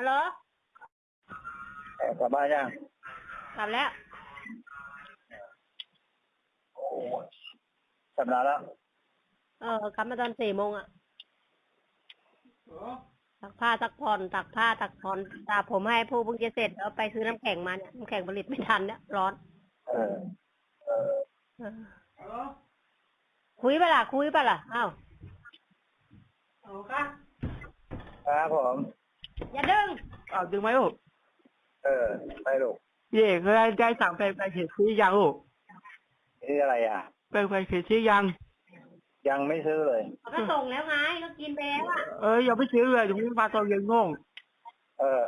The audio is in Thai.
ฮัลโหลกลับบ้านยังกลับแล้วกลับนานแล้วกลับมาตอน4 โมงอ่ะตักผ้าตักผ่อนตักผ้าตักผ่อนตาผมให้ผู้เพิ่งจะเสร็จแล้วไปซื้อน้ำแข็งมาเนี่ยน้ำแข็งผลิตไม่ทันเนี่ยร้อนเออเออคุยปะล่ะอ้าวค่ะครับผมอย่าดึงดึงไหมลูกไปลูกเย่เคยได้สั่งไปเขียนซื้อยังลูกนี่อะไรอ่ะไปเขียนซื้อยังยังไม่ซื้อเลยก็ส่งแล้วไงก็กินไปแล้วอ่ะยังไม่ซื้อเลยถึงมาตอนเย็นงงเออ